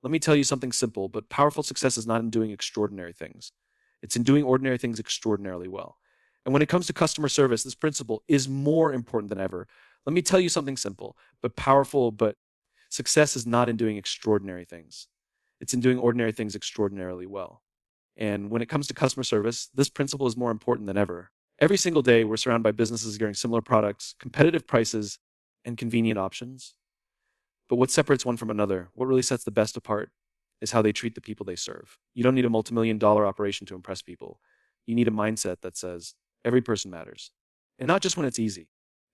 Let me tell you something simple, but powerful success is not in doing extraordinary things. It's in doing ordinary things extraordinarily well. And when it comes to customer service, this principle is more important than ever. Let me tell you something simple, but powerful, but success is not in doing extraordinary things. It's in doing ordinary things extraordinarily well. And when it comes to customer service, this principle is more important than ever. Every single day, we're surrounded by businesses getting similar products, competitive prices, and convenient options. But what separates one from another, what really sets the best apart, is how they treat the people they serve. You don't need a multi-million-dollar operation to impress people. You need a mindset that says, every person matters. And not just when it's easy,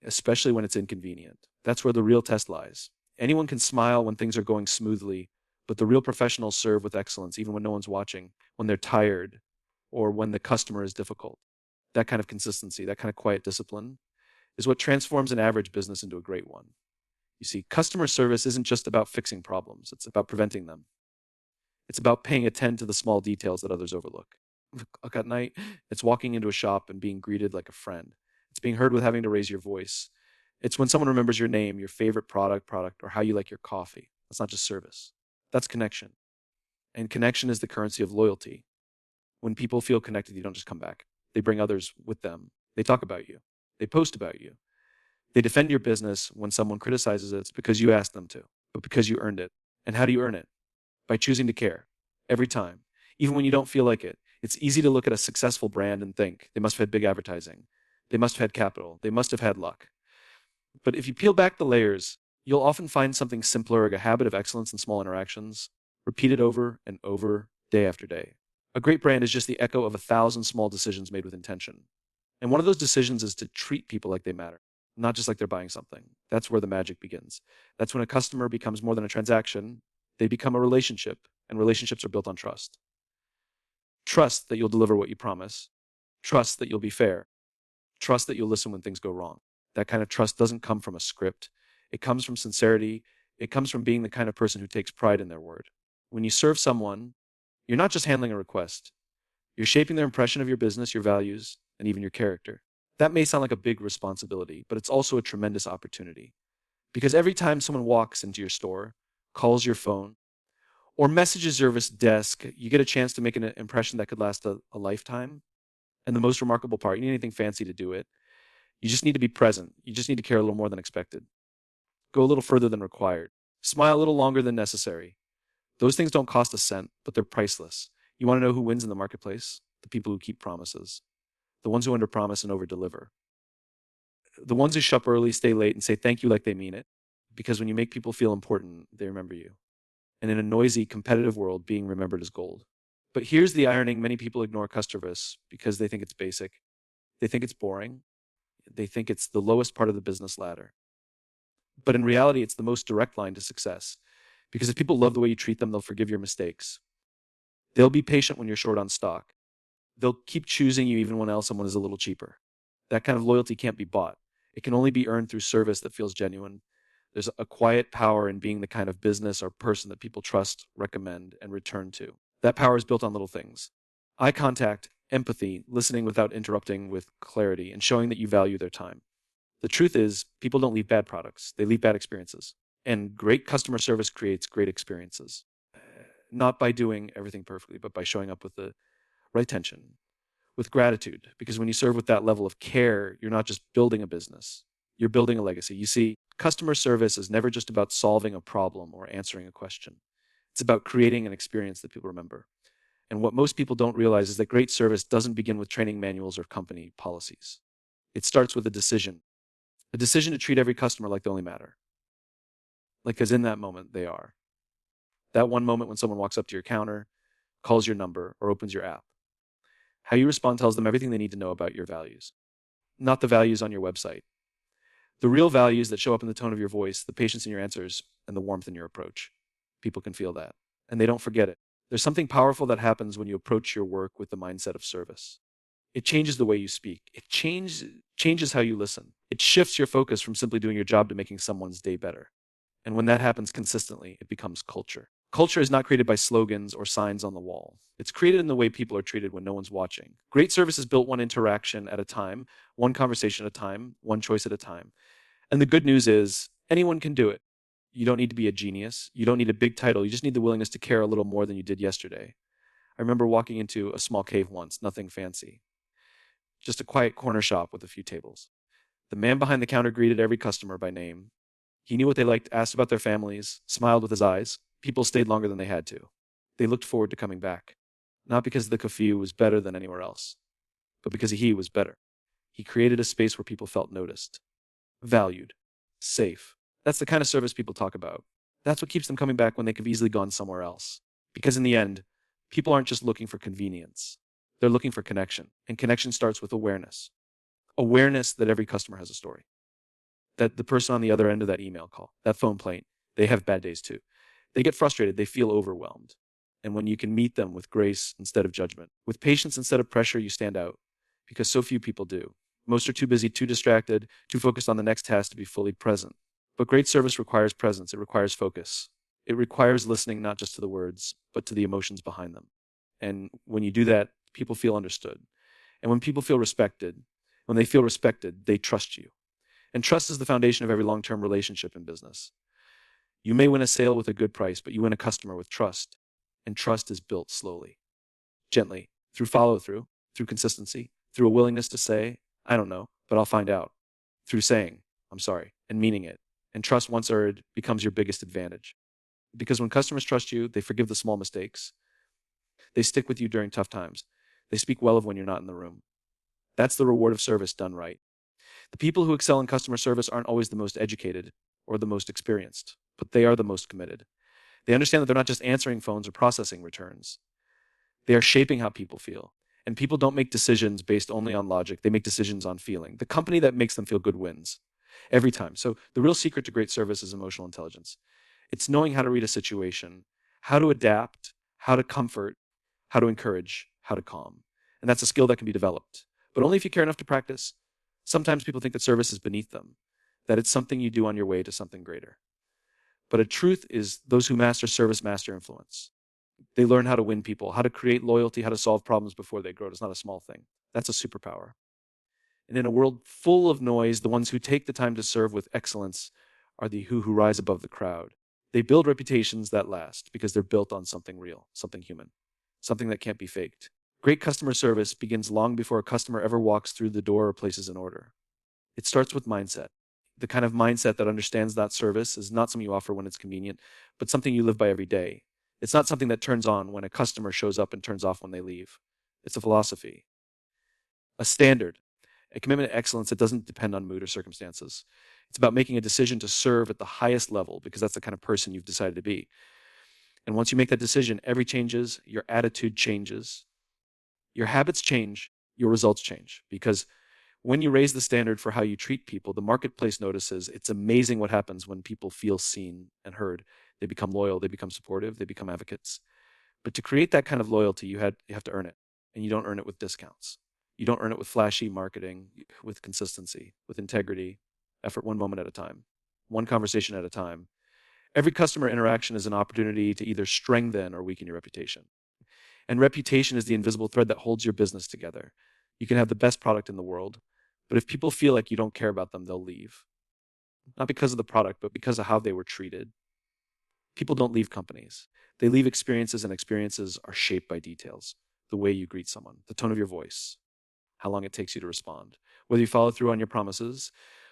especially when it's inconvenient. That's where the real test lies. Anyone can smile when things are going smoothly, but the real professionals serve with excellence even when no one's watching, when they're tired, or when the customer is difficult. That kind of consistency, that kind of quiet discipline, is what transforms an average business into a great one. You see, customer service isn't just about fixing problems, it's about preventing them. It's about paying attention to the small details that others overlook. Like at night, it's walking into a shop and being greeted like a friend. It's being heard with having to raise your voice. It's when someone remembers your name, your favorite product, or how you like your coffee. That's not just service. That's connection. And connection is the currency of loyalty. When people feel connected, you don't just come back. They bring others with them. They talk about you. They post about you. They defend your business when someone criticizes it. It's because you asked them to, but because you earned it. And how do you earn it? By choosing to care every time, even when you don't feel like it. It's easy to look at a successful brand and think they must have had big advertising. They must have had capital. They must have had luck. But if you peel back the layers, you'll often find something simpler, like a habit of excellence in small interactions, repeated over and over, day after day. A great brand is just the echo of 1,000 small decisions made with intention. And one of those decisions is to treat people like they matter, not just like they're buying something. That's where the magic begins. That's when a customer becomes more than a transaction. They become a relationship, and relationships are built on trust. Trust that you'll deliver what you promise. Trust that you'll be fair. Trust that you'll listen when things go wrong. That kind of trust doesn't come from a script. It comes from sincerity. It comes from being the kind of person who takes pride in their word. When you serve someone, you're not just handling a request. You're shaping their impression of your business, your values, and even your character. That may sound like a big responsibility, but it's also a tremendous opportunity. Because every time someone walks into your store, calls your phone, or messages your service desk, you get a chance to make an impression that could last a lifetime. And the most remarkable part, you need anything fancy to do it. You just need to be present. You just need to care a little more than expected. Go a little further than required. Smile a little longer than necessary. Those things don't cost a cent, but they're priceless. You want to know who wins in the marketplace? The people who keep promises. The ones who underpromise and overdeliver. The ones who show up early, stay late, and say thank you like they mean it. Because when you make people feel important, they remember you. And in a noisy, competitive world, being remembered is gold. But here's the irony. Many people ignore customer service because they think it's basic. They think it's boring. They think it's the lowest part of the business ladder. But in reality, it's the most direct line to success. Because if people love the way you treat them, they'll forgive your mistakes. They'll be patient when you're short on stock. They'll keep choosing you even when someone is a little cheaper. That kind of loyalty can't be bought. It can only be earned through service that feels genuine. There's a quiet power in being the kind of business or person that people trust, recommend, and return to. That power is built on little things. Eye contact, empathy, listening without interrupting with clarity, and showing that you value their time. The truth is, people don't leave bad products. They leave bad experiences. And great customer service creates great experiences. Not by doing everything perfectly, but by showing up with the right tension, with gratitude. Because when you serve with that level of care, you're not just building a business. You're building a legacy. You see, customer service is never just about solving a problem or answering a question. It's about creating an experience that people remember. And what most people don't realize is that great service doesn't begin with training manuals or company policies. It starts with a decision to treat every customer like they only matter. Like, because in that moment, they are. That one moment when someone walks up to your counter, calls your number, or opens your app. How you respond tells them everything they need to know about your values, not the values on your website. The real values that show up in the tone of your voice, the patience in your answers, and the warmth in your approach. People can feel that, and they don't forget it. There's something powerful that happens when you approach your work with the mindset of service. It changes the way you speak. It changes how you listen. It shifts your focus from simply doing your job to making someone's day better. And when that happens consistently, it becomes culture. Culture is not created by slogans or signs on the wall. It's created in the way people are treated when no one's watching. Great service is built one interaction at a time, one conversation at a time, one choice at a time. And the good news is anyone can do it. You don't need to be a genius. You don't need a big title. You just need the willingness to care a little more than you did yesterday. I remember walking into a small cave once, nothing fancy, just a quiet corner shop with a few tables. The man behind the counter greeted every customer by name. He knew what they liked, asked about their families, smiled with his eyes. People stayed longer than they had to. They looked forward to coming back, not because the coffee was better than anywhere else, but because he was better. He created a space where people felt noticed, valued, safe. That's the kind of service people talk about. That's what keeps them coming back when they could have easily gone somewhere else. Because in the end, people aren't just looking for convenience. They're looking for connection. And connection starts with awareness. Awareness that every customer has a story. That the person on the other end of that email call, that phone plate, they have bad days too. They get frustrated. They feel overwhelmed. And when you can meet them with grace instead of judgment, with patience instead of pressure, you stand out. Because so few people do. Most are too busy, too distracted, too focused on the next task to be fully present. But great service requires presence. It requires focus. It requires listening not just to the words, but to the emotions behind them. And when you do that, people feel understood. And when people feel respected, when they feel respected, they trust you. And trust is the foundation of every long-term relationship in business. You may win a sale with a good price, but you win a customer with trust. And trust is built slowly, gently, through follow-through, through consistency, through a willingness to say, I don't know, but I'll find out. Through saying, I'm sorry, and meaning it. And trust, once earned, becomes your biggest advantage. Because when customers trust you, they forgive the small mistakes. They stick with you during tough times. They speak well of when you're not in the room. That's the reward of service done right. The people who excel in customer service aren't always the most educated or the most experienced, but they are the most committed. They understand that they're not just answering phones or processing returns. They are shaping how people feel. And people don't make decisions based only on logic. They make decisions on feeling. The company that makes them feel good wins every time. So the real secret to great service is emotional intelligence. It's knowing how to read a situation, how to adapt, how to comfort, how to encourage, how to calm. And that's a skill that can be developed, but only if you care enough to practice. Sometimes people think that service is beneath them, that it's something you do on your way to something greater. But a truth is those who master service master influence. They learn how to win people, how to create loyalty, how to solve problems before they grow. It's not a small thing. That's a superpower. And in a world full of noise, the ones who take the time to serve with excellence are the who rise above the crowd. They build reputations that last because they're built on something real, something human, something that can't be faked. Great customer service begins long before a customer ever walks through the door or places an order. It starts with mindset. The kind of mindset that understands that service is not something you offer when it's convenient, but something you live by every day. It's not something that turns on when a customer shows up and turns off when they leave. It's a philosophy, a standard, a commitment to excellence that doesn't depend on mood or circumstances. It's about making a decision to serve at the highest level because that's the kind of person you've decided to be. And once you make that decision, every changes, your attitude changes, your habits change, your results change. Because when you raise the standard for how you treat people, the marketplace notices. It's amazing what happens when people feel seen and heard. They become loyal, they become supportive, they become advocates. But to create that kind of loyalty, you have to earn it. And you don't earn it with discounts. You don't earn it with flashy marketing, with consistency, with integrity, effort one moment at a time, one conversation at a time. Every customer interaction is an opportunity to either strengthen or weaken your reputation. And reputation is the invisible thread that holds your business together. You can have the best product in the world, but if people feel like you don't care about them, they'll leave. Not because of the product, but because of how they were treated. People don't leave companies. They leave experiences, and experiences are shaped by details. The way you greet someone, the tone of your voice, how long it takes you to respond, whether you follow through on your promises,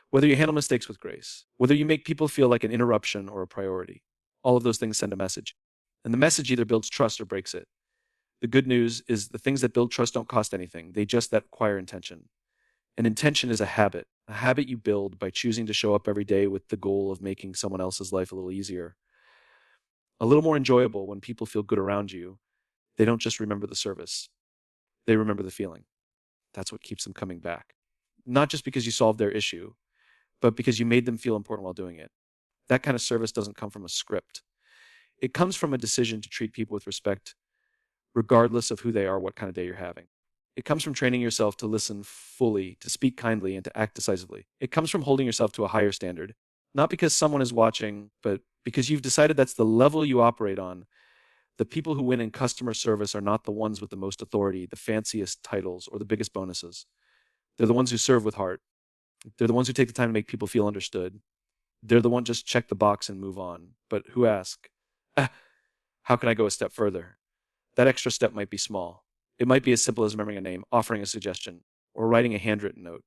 whether you handle mistakes with grace, whether you make people feel like an interruption or a priority. All of those things send a message. And the message either builds trust or breaks it. The good news is the things that build trust don't cost anything. They just acquire intention. And intention is a habit you build by choosing to show up every day with the goal of making someone else's life a little easier, a little more enjoyable. When people feel good around you, they don't just remember the service, they remember the feeling. That's what keeps them coming back. Not just because you solved their issue, but because you made them feel important while doing it. That kind of service doesn't come from a script. It comes from a decision to treat people with respect, regardless of who they are, what kind of day you're having. It comes from training yourself to listen fully, to speak kindly, and to act decisively. It comes from holding yourself to a higher standard, not because someone is watching, but because you've decided that's the level you operate on. The people who win in customer service are not the ones with the most authority, the fanciest titles, or the biggest bonuses. They're the ones who serve with heart. They're the ones who take the time to make people feel understood. They're the one just check the box and move on, but who ask, "Ah, how can I go a step further?" That extra step might be small. It might be as simple as remembering a name, offering a suggestion, or writing a handwritten note.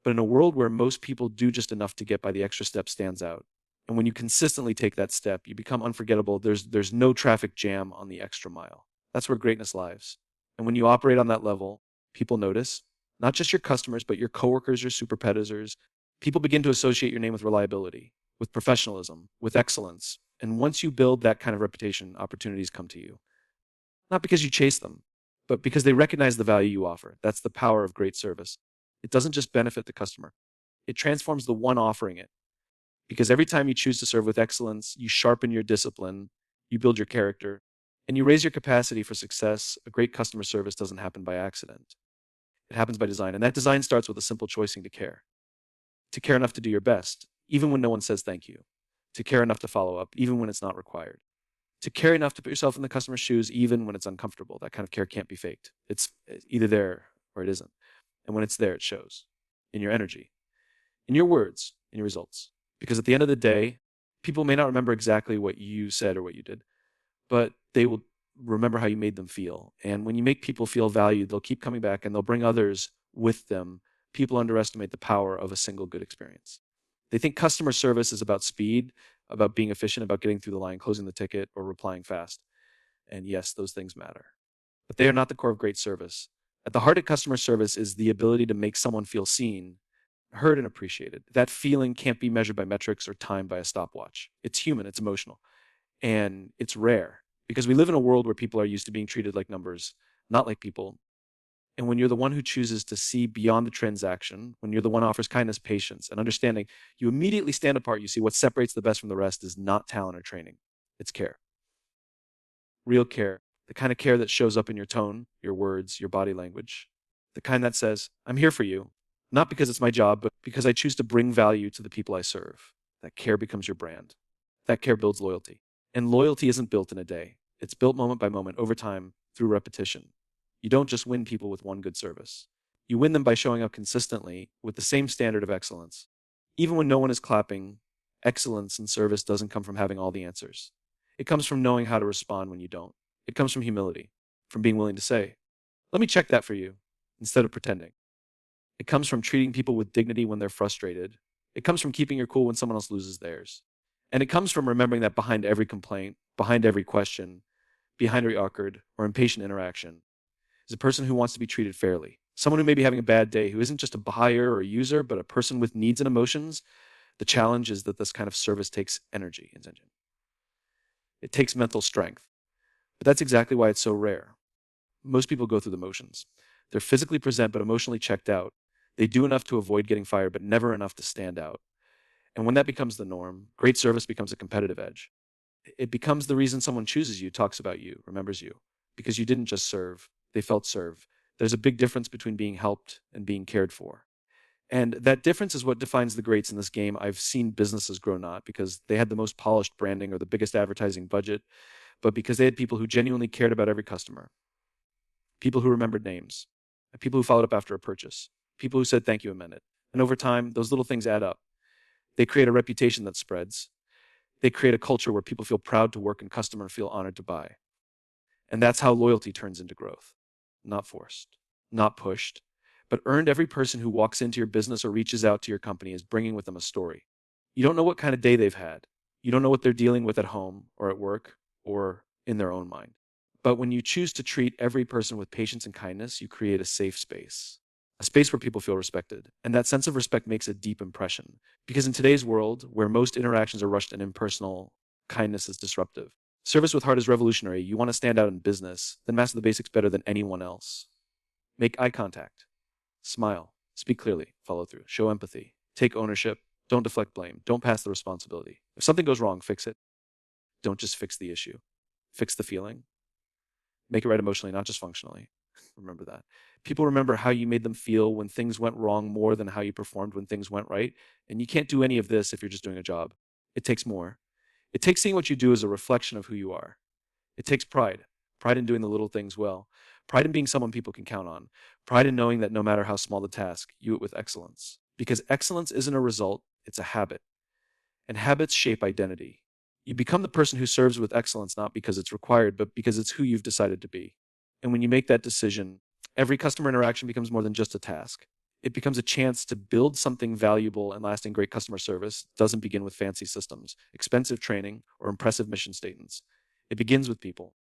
But in a world where most people do just enough to get by, the extra step stands out. And when you consistently take that step, you become unforgettable. There's no traffic jam on the extra mile. That's where greatness lies. And when you operate on that level, people notice, not just your customers, but your coworkers, your supervisors. People begin to associate your name with reliability, with professionalism, with excellence. And once you build that kind of reputation, opportunities come to you. Not because you chase them, but because they recognize the value you offer. That's the power of great service. It doesn't just benefit the customer, it transforms the one offering it. Because every time you choose to serve with excellence, you sharpen your discipline, you build your character, and you raise your capacity for success. A great customer service doesn't happen by accident. It happens by design. And that design starts with a simple choosing to care enough to do your best, even when no one says thank you, to care enough to follow up, even when it's not required, to care enough to put yourself in the customer's shoes, even when it's uncomfortable. That kind of care can't be faked. It's either there or it isn't. And when it's there, it shows in your energy, in your words, in your results. Because at the end of the day, people may not remember exactly what you said or what you did, but they will remember how you made them feel. And when you make people feel valued, they'll keep coming back and they'll bring others with them. People underestimate the power of a single good experience. They think customer service is about speed, about being efficient, about getting through the line, closing the ticket, or replying fast. And yes, those things matter. But they are not the core of great service. At the heart of customer service is the ability to make someone feel seen, heard, and appreciated. That feeling can't be measured by metrics or timed by a stopwatch. It's human, it's emotional, and it's rare because we live in a world where people are used to being treated like numbers, not like people. And when you're the one who chooses to see beyond the transaction, when you're the one who offers kindness, patience, and understanding, you immediately stand apart. You see what separates the best from the rest is not talent or training. It's care. Real care. The kind of care that shows up in your tone, your words, your body language. The kind that says, I'm here for you, not because it's my job, but because I choose to bring value to the people I serve. That care becomes your brand. That care builds loyalty. And loyalty isn't built in a day. It's built moment by moment, over time, through repetition. You don't just win people with one good service. You win them by showing up consistently with the same standard of excellence. Even when no one is clapping, excellence in service doesn't come from having all the answers. It comes from knowing how to respond when you don't. It comes from humility, from being willing to say, let me check that for you, instead of pretending. It comes from treating people with dignity when they're frustrated. It comes from keeping your cool when someone else loses theirs. And it comes from remembering that behind every complaint, behind every question, behind every awkward or impatient interaction, is a person who wants to be treated fairly. Someone who may be having a bad day, who isn't just a buyer or a user, but a person with needs and emotions. The challenge is that this kind of service takes energy. It takes mental strength. But that's exactly why it's so rare. Most people go through the motions. They're physically present, but emotionally checked out. They do enough to avoid getting fired, but never enough to stand out. And when that becomes the norm, great service becomes a competitive edge. It becomes the reason someone chooses you, talks about you, remembers you, because you didn't just serve, they felt served. There's a big difference between being helped and being cared for. And that difference is what defines the greats in this game. I've seen businesses grow not because they had the most polished branding or the biggest advertising budget, but because they had people who genuinely cared about every customer, people who remembered names, and people who followed up after a purchase, people who said thank you and meant it. And over time, those little things add up. They create a reputation that spreads. They create a culture where people feel proud to work and customer feel honored to buy. And that's how loyalty turns into growth. Not forced, not pushed, but earned. Every person who walks into your business or reaches out to your company is bringing with them a story. You don't know what kind of day they've had. You don't know what they're dealing with at home or at work or in their own mind. But when you choose to treat every person with patience and kindness, you create a safe space, a space where people feel respected. And that sense of respect makes a deep impression. Because in today's world, where most interactions are rushed and impersonal, kindness is disruptive. Service with heart is revolutionary. You want to stand out in business, then master the basics better than anyone else. Make eye contact. Smile. Speak clearly. Follow through. Show empathy. Take ownership. Don't deflect blame. Don't pass the responsibility. If something goes wrong, fix it. Don't just fix the issue. Fix the feeling. Make it right emotionally, not just functionally. Remember that. People remember how you made them feel when things went wrong more than how you performed when things went right. And you can't do any of this if you're just doing a job. It takes more. It takes seeing what you do as a reflection of who you are. It takes pride. Pride in doing the little things well. Pride in being someone people can count on. Pride in knowing that no matter how small the task, you do it with excellence. Because excellence isn't a result, it's a habit. And habits shape identity. You become the person who serves with excellence not because it's required, but because it's who you've decided to be. And when you make that decision, every customer interaction becomes more than just a task. It becomes a chance to build something valuable, and lasting. Great customer service doesn't begin with fancy systems, expensive training, or impressive mission statements. It begins with people.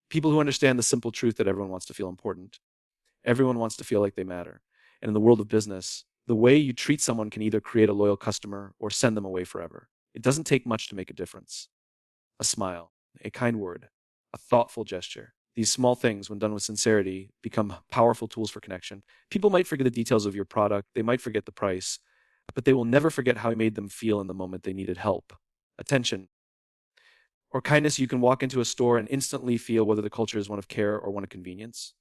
People who understand the simple truth that everyone wants to feel important. Everyone wants to feel like they matter. And in the world of business, the way you treat someone can either create a loyal customer or send them away forever. It doesn't take much to make a difference. A smile, a kind word, a thoughtful gesture. These small things, when done with sincerity, become powerful tools for connection. People might forget the details of your product, they might forget the price, but they will never forget how you made them feel in the moment they needed help, attention, or kindness. You can walk into a store and instantly feel whether the culture is one of care or one of convenience.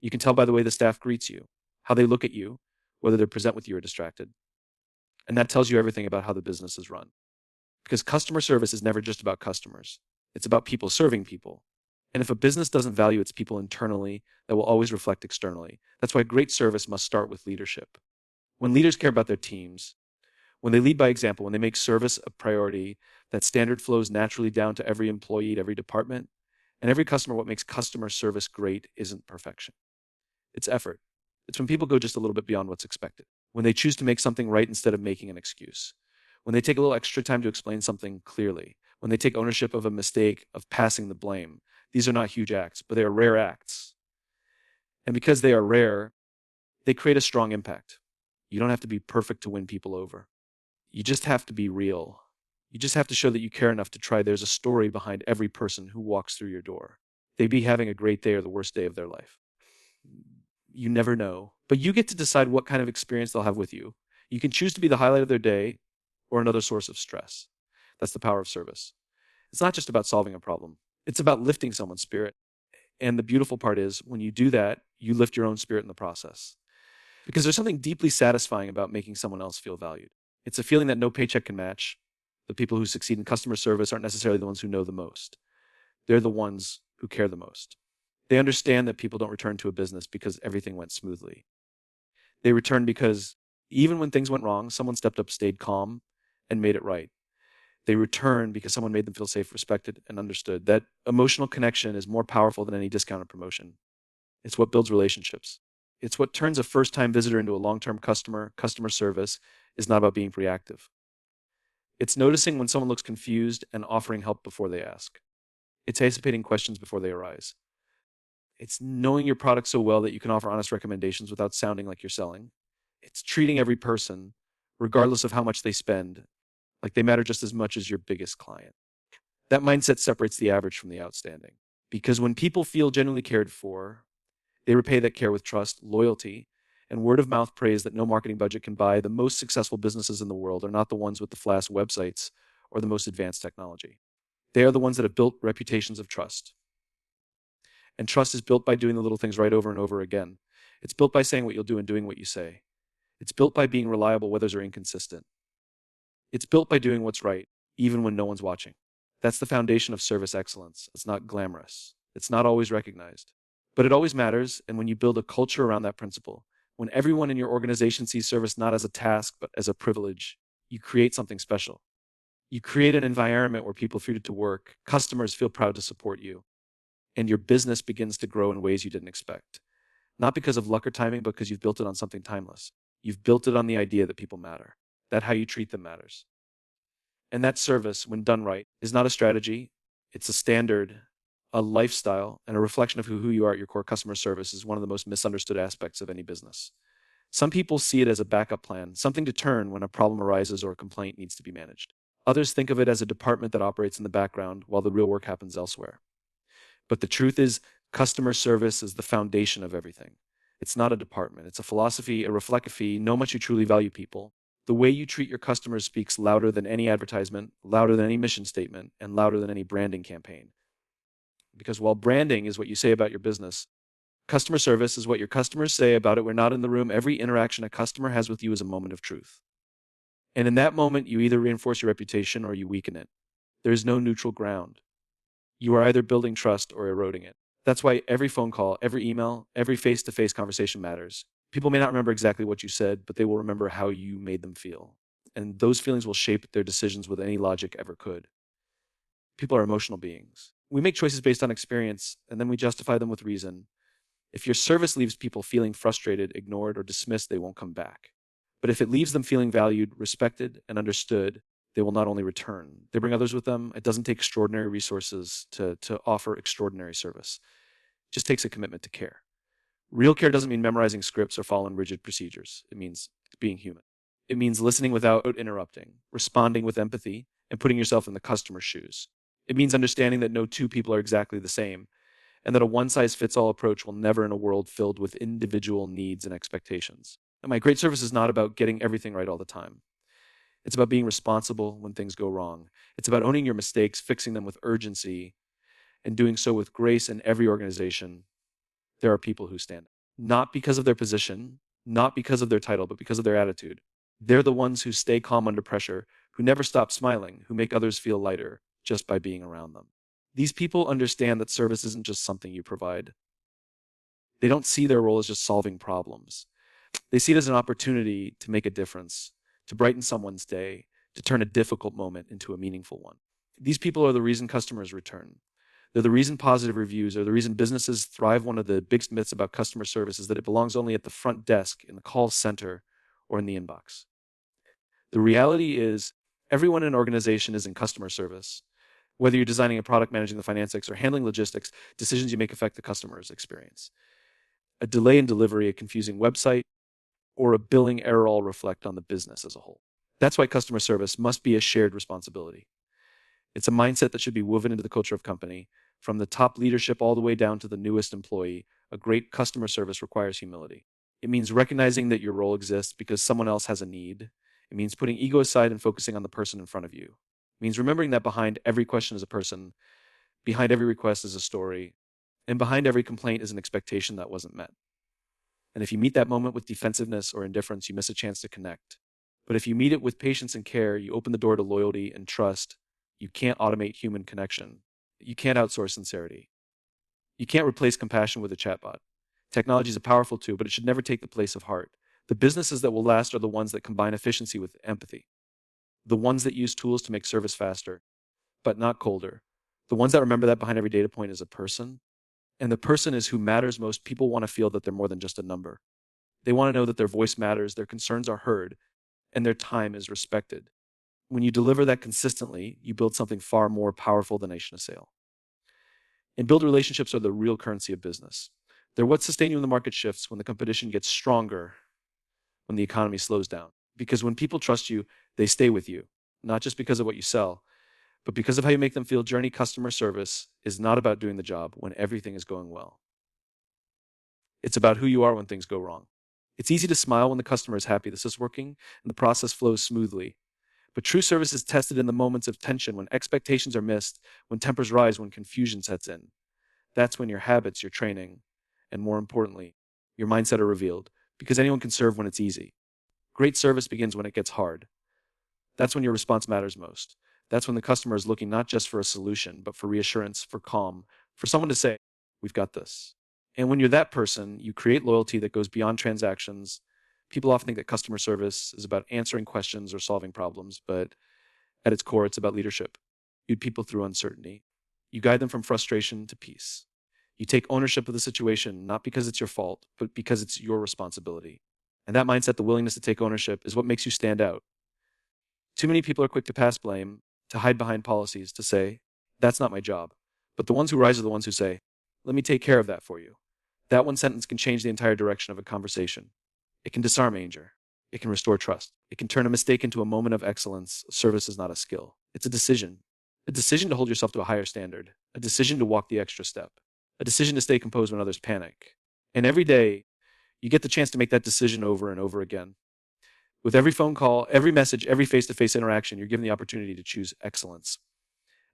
You can tell by the way the staff greets you, how they look at you, whether they present with you or distracted. And that tells you everything about how the business is run. Because customer service is never just about customers. It's about people serving people. And if a business doesn't value its people internally, that will always reflect externally. That's why great service must start with leadership. When leaders care about their teams, when they lead by example, when they make service a priority, that standard flows naturally down to every employee at every department and every customer. What makes customer service great isn't perfection. It's effort. It's when people go just a little bit beyond what's expected. When they choose to make something right instead of making an excuse. When they take a little extra time to explain something clearly. When they take ownership of a mistake, of passing the blame. These are not huge acts, but they are rare acts. And because they are rare, they create a strong impact. You don't have to be perfect to win people over. You just have to be real. You just have to show that you care enough to try. There's a story behind every person who walks through your door. They be having a great day or the worst day of their life. You never know, but you get to decide what kind of experience they'll have with you. You can choose to be the highlight of their day or another source of stress. That's the power of service. It's not just about solving a problem. It's about lifting someone's spirit. And the beautiful part is when you do that, you lift your own spirit in the process. Because there's something deeply satisfying about making someone else feel valued. It's a feeling that no paycheck can match. The people who succeed in customer service aren't necessarily the ones who know the most. They're the ones who care the most. They understand that people don't return to a business because everything went smoothly. They return because even when things went wrong, someone stepped up, stayed calm, and made it right. They return because someone made them feel safe, respected, and understood. That emotional connection is more powerful than any discounted promotion. It's what builds relationships. It's what turns a first-time visitor into a long-term customer. Customer service is not about being reactive. It's noticing when someone looks confused and offering help before they ask. It's anticipating questions before they arise. It's knowing your product so well that you can offer honest recommendations without sounding like you're selling. It's treating every person, regardless of how much they spend, like they matter just as much as your biggest client. That mindset separates the average from the outstanding. Because when people feel genuinely cared for, they repay that care with trust, loyalty, and word of mouth praise that no marketing budget can buy. The most successful businesses in the world are not the ones with the flash websites or the most advanced technology. They are the ones that have built reputations of trust. And trust is built by doing the little things right over and over again. It's built by saying what you'll do and doing what you say. It's built by being reliable whether they're inconsistent. It's built by doing what's right, even when no one's watching. That's the foundation of service excellence. It's not glamorous. It's not always recognized. But it always matters, and when you build a culture around that principle, when everyone in your organization sees service not as a task, but as a privilege, you create something special. You create an environment where people feel free to work, customers feel proud to support you, and your business begins to grow in ways you didn't expect. Not because of luck or timing, but because you've built it on something timeless. You've built it on the idea that people matter, that how you treat them matters. And that service, when done right, is not a strategy. It's a standard, a lifestyle, and a reflection of who you are at your core. Customer service is one of the most misunderstood aspects of any business. Some people see it as a backup plan, something to turn when a problem arises or a complaint needs to be managed. Others think of it as a department that operates in the background while the real work happens elsewhere. But the truth is, customer service is the foundation of everything. It's not a department. It's a philosophy, a reflexivity. Know much you truly value people. The way you treat your customers speaks louder than any advertisement, louder than any mission statement, and louder than any branding campaign. Because while branding is what you say about your business, customer service is what your customers say about it. We're not in the room. Every interaction a customer has with you is a moment of truth. And in that moment, you either reinforce your reputation or you weaken it. There is no neutral ground. You are either building trust or eroding it. That's why every phone call, every email, every face-to-face conversation matters. People may not remember exactly what you said, but they will remember how you made them feel. and those feelings will shape their decisions with any logic ever could. People are emotional beings. We make choices based on experience, and then we justify them with reason. If your service leaves people feeling frustrated, ignored, or dismissed, they won't come back. But if it leaves them feeling valued, respected, and understood, they will not only return, they bring others with them. It doesn't take extraordinary resources to offer extraordinary service. It just takes a commitment to care. Real care doesn't mean memorizing scripts or following rigid procedures. It means being human. It means listening without interrupting, responding with empathy, and putting yourself in the customer's shoes. It means understanding that no two people are exactly the same, and that a one-size-fits-all approach will never in a world filled with individual needs and expectations. And my great service is not about getting everything right all the time. It's about being responsible when things go wrong. It's about owning your mistakes, fixing them with urgency, and doing so with grace. In every organization, there are people who stand, not because of their position, not because of their title, but because of their attitude. They're the ones who stay calm under pressure, who never stop smiling, who make others feel lighter just by being around them. These people understand that service isn't just something you provide. They don't see their role as just solving problems. They see it as an opportunity to make a difference, to brighten someone's day, to turn a difficult moment into a meaningful one. These people are the reason customers return. They're the reason positive reviews are the reason businesses thrive. One of the big myths about customer service is that it belongs only at the front desk, in the call center, or in the inbox. The reality is everyone in an organization is in customer service. Whether you're designing a product, managing the finances, or handling logistics, decisions you make affect the customer's experience. A delay in delivery, a confusing website, or a billing error all reflect on the business as a whole. That's why customer service must be a shared responsibility. It's a mindset that should be woven into the culture of company. From the top leadership all the way down to the newest employee, a great customer service requires humility. It means recognizing that your role exists because someone else has a need. It means putting ego aside and focusing on the person in front of you. It means remembering that behind every question is a person, behind every request is a story, and behind every complaint is an expectation that wasn't met. And if you meet that moment with defensiveness or indifference, you miss a chance to connect. But if you meet it with patience and care, you open the door to loyalty and trust. You can't automate human connection. You can't outsource sincerity. You can't replace compassion with a chatbot. Technology is a powerful tool, but it should never take the place of heart. The businesses that will last are the ones that combine efficiency with empathy. The ones that use tools to make service faster, but not colder. The ones that remember that behind every data point is a person. And the person is who matters most. People want to feel that they're more than just a number. They want to know that their voice matters, their concerns are heard, and their time is respected. When you deliver that consistently, you build something far more powerful than nation of sale. And build relationships are the real currency of business. They're what sustain you when the market shifts, when the competition gets stronger, when the economy slows down. Because when people trust you, they stay with you, not just because of what you sell, but because of how you make them feel. Journey customer service is not about doing the job when everything is going well. It's about who you are when things go wrong. It's easy to smile when the customer is happy. This is working and the process flows smoothly. But true service is tested in the moments of tension, when expectations are missed, when tempers rise, when confusion sets in. That's when your habits, your training, and more importantly, your mindset are revealed, because anyone can serve when it's easy. Great service begins when it gets hard. That's when your response matters most. That's when the customer is looking not just for a solution, but for reassurance, for calm, for someone to say, we've got this. And when you're that person, you create loyalty that goes beyond transactions. People often think that customer service is about answering questions or solving problems, but at its core, it's about leadership. You lead people through uncertainty. You guide them from frustration to peace. You take ownership of the situation, not because it's your fault, but because it's your responsibility. And that mindset, the willingness to take ownership, is what makes you stand out. Too many people are quick to pass blame, to hide behind policies, to say, that's not my job. But the ones who rise are the ones who say, let me take care of that for you. That one sentence can change the entire direction of a conversation. It can disarm anger. It can restore trust. It can turn a mistake into a moment of excellence. Service is not a skill. It's a decision to hold yourself to a higher standard, a decision to walk the extra step, a decision to stay composed when others panic. And every day, you get the chance to make that decision over and over again. With every phone call, every message, every face-to-face interaction, you're given the opportunity to choose excellence.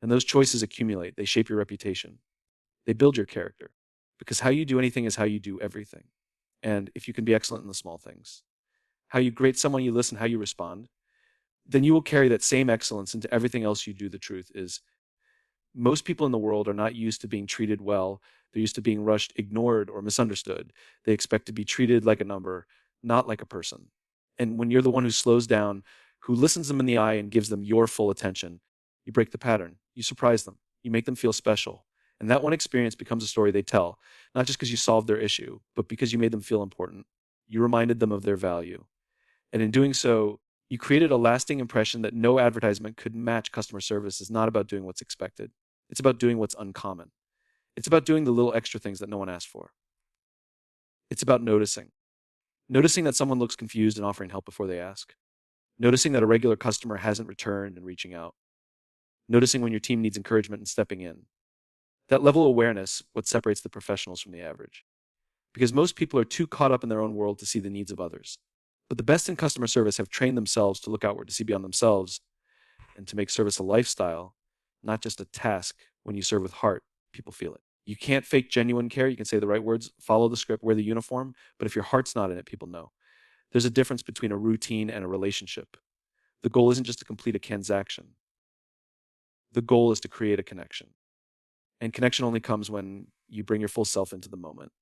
And those choices accumulate. They shape your reputation. They build your character. Because how you do anything is how you do everything. And if you can be excellent in the small things, how you grade someone, you listen, how you respond, then you will carry that same excellence into everything else you do. The truth is, most people in the world are not used to being treated well. They're used to being rushed, ignored, or misunderstood. They expect to be treated like a number, not like a person. And when you're the one who slows down, who listens them in the eye and gives them your full attention. You break the pattern. You surprise them. You make them feel special. And that one experience becomes a story they tell, not just because you solved their issue, but because you made them feel important. You reminded them of their value. And in doing so, you created a lasting impression that no advertisement could match. Customer service is not about doing what's expected. It's about doing what's uncommon. It's about doing the little extra things that no one asked for. It's about noticing. Noticing that someone looks confused and offering help before they ask. Noticing that a regular customer hasn't returned and reaching out. Noticing when your team needs encouragement and stepping in. That level of awareness, what separates the professionals from the average. Because most people are too caught up in their own world to see the needs of others. But the best in customer service have trained themselves to look outward, to see beyond themselves, and to make service a lifestyle, not just a task. When you serve with heart, people feel it. You can't fake genuine care. You can say the right words, follow the script, wear the uniform, but if your heart's not in it, people know. There's a difference between a routine and a relationship. The goal isn't just to complete a transaction. The goal is to create a connection. And connection only comes when you bring your full self into the moment.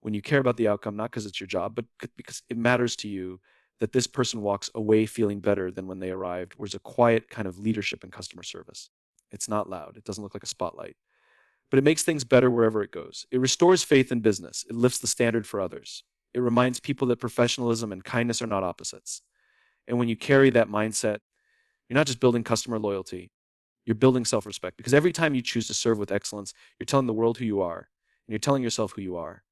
When you care about the outcome, not because it's your job, but because it matters to you that this person walks away feeling better than when they arrived. There's a quiet kind of leadership in customer service. It's not loud. It doesn't look like a spotlight. But it makes things better wherever it goes. It restores faith in business. It lifts the standard for others. It reminds people that professionalism and kindness are not opposites. And when you carry that mindset, you're not just building customer loyalty, you're building self-respect. Because every time you choose to serve with excellence, you're telling the world who you are, and you're telling yourself who you are.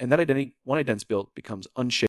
And that identity, one identity built, becomes unshakable.